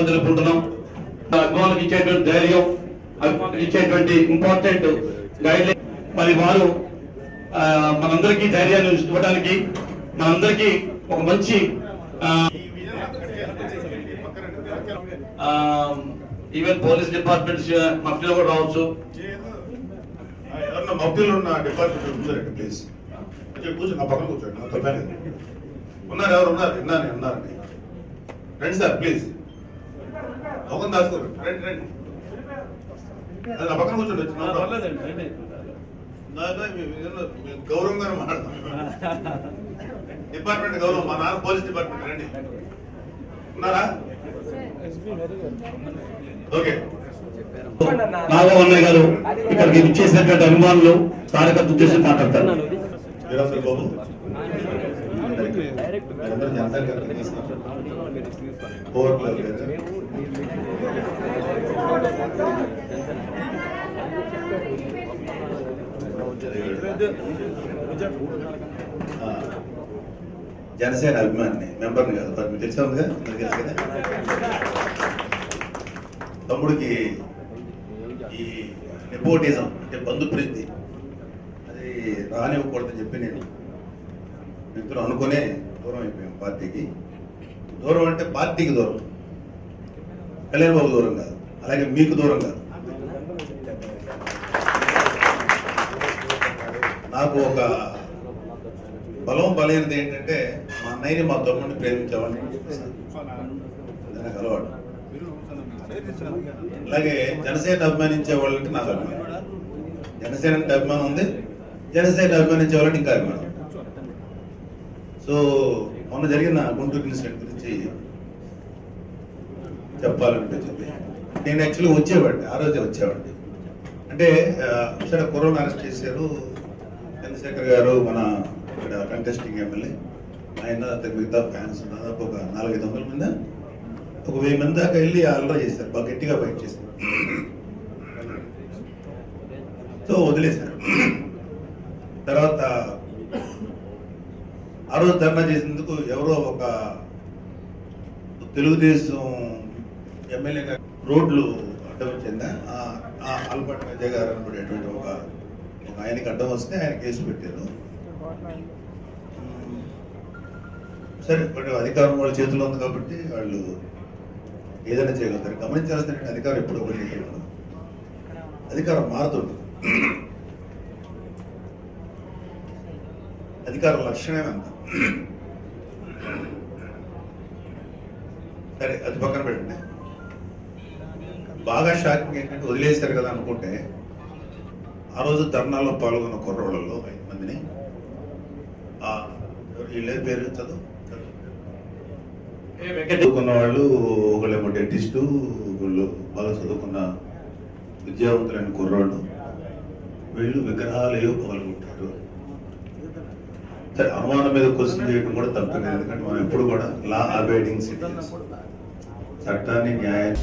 ధన్యవాదాలు తెలుపుకుంటున్నాం. అభిమానులకు ఇచ్చేటువంటి ధైర్యం, అభిమానులకు ఇచ్చేటువంటి ఇంపార్టెంట్ గైడ్ లైన్, మరి వారు మనందరికీ ధైర్యాన్ని ఇవ్వడానికి, మనందరికీ ఒక మంచి ఈవెన్ పోలీస్ డిపార్ట్మెంట్స్ మఫ్టీలో కూడా రావచ్చు. ఎవరన్నా మఫ్టీలో ఉన్న డిపార్ట్మెంట్ ఉందండి, ప్లీజ్ కూర్చోండి, నా పక్కన కూర్చోండి. నా తప్పలేదు ఉన్నారు, ఎవరు ఉన్నారు? ఉన్నారండి. రండి సార్, ప్లీజ్. ఒక దాచుకోరు, రండి రండి, నా పక్కన కూర్చోండి. గౌరవంగానే మాట్లాడతాం, డిపార్ట్మెంట్ గౌరవం. మా నాన్న పోలీస్ డిపార్ట్మెంట్. రండి, ఉన్నారా? ఓకే. నాగవన్నయ్య గారు ఇక్కడికి ఇచ్చేసినటువంటి అభిమానులు కార్యకర్త ఉద్దేశం మాట్లాడతారు. బాబు జనసేన అభిమాని మెంబర్ని కాదు, మరి మీకు తెలిసే ఉందిగా, మీకు తెలుసు కదా. తమ్ముడికి ఈ నెపోటిజం అంటే బంధు ప్రీతి అది రానివ్వకూడదని చెప్పి నేను మిత్రులు అనుకునే దూరం అయిపోయాం పార్టీకి. దూరం అంటే పార్టీకి దూరం, కళ్యాణ్ బాబు దూరం కాదు, అలాగే మీకు దూరం కాదు. నాకు ఒక బలమైనది ఏంటంటే మా అన్నయ్యని మా తమ్ముడిని ప్రేమించేవాడిని, నాకు అలవాటు. అలాగే జనసేన అభిమానించే వాళ్ళంటే నాకు అభిమానం, జనసేన అంటే అభిమానం ఉంది, జనసేన అభిమానించే వాళ్ళంటే ఇంకా అభిమానం. సో మొన్న జరిగిన గుంటూరు ఇన్సిడెంట్ గురించి చెప్పాలంటే నేను యాక్చువల్గా వచ్చేవాడిని, ఆ రోజే వచ్చేవాడిని. అంటే సరే కరోనా అరెస్ట్ చేశారు, చంద్రశేఖర్ గారు మన ఇక్కడ కంటెస్టింగ్ ఎమ్మెల్యే, ఆయన మిగతా ఫ్యాన్స్ దాదాపు ఒక 400-500 మంది, ఒక 1000 మంది దాకా వెళ్ళి అల్లరి చేశారు, బాగా గట్టిగా బయట చేశారు. సో వదిలేశారు. తర్వాత ఆ రోజు ధర్నా చేసినందుకు ఎవరో ఒక తెలుగుదేశం ఎమ్మెల్యే గారు రోడ్లు అడ్డం వచ్చిందా, అల్బర్ట్ అజయ్ గారు అనబడేటువంటి ఒక ఆయనకి అడ్డం వస్తే ఆయన కేసు పెట్టారు. సరే, బట్ అధికారం వాళ్ళ చేతిలో ఉంది కాబట్టి వాళ్ళు ఏదైనా చేయగలుగుతారు. గమనించాల్సిన అధికారం ఎప్పుడు ఒకటి చేయగలరు, అధికారం మారుతుంది. అధికారం లక్షణమే అంత. సరే, అది పక్కన పెట్టండి. బాగా షాకింగ్ ఏంటంటే వదిలేశారు కదా అనుకుంటే, ఆ రోజు ధర్నాలో పాల్గొన్న కుర్రోళ్ళలో 5 మందిని వీళ్ళే పేరు చదువుకున్న వాళ్ళు, ఒకళ్ళేమో డెంటిస్టు, వీళ్ళు బాగా చదువుకున్న విద్యావంతులైన కుర్రాళ్ళు, వీళ్ళు విగ్రహాలు ఏవో పాల్గొంటారు. సరే, అనుమానం మీద క్వశ్చన్ చేయడం కూడా తప్పలేదు, ఎందుకంటే మనం ఎప్పుడు కూడా లా అబైడింగ్ సిటిజన్స్, చట్టాన్ని న్యాయాన్ని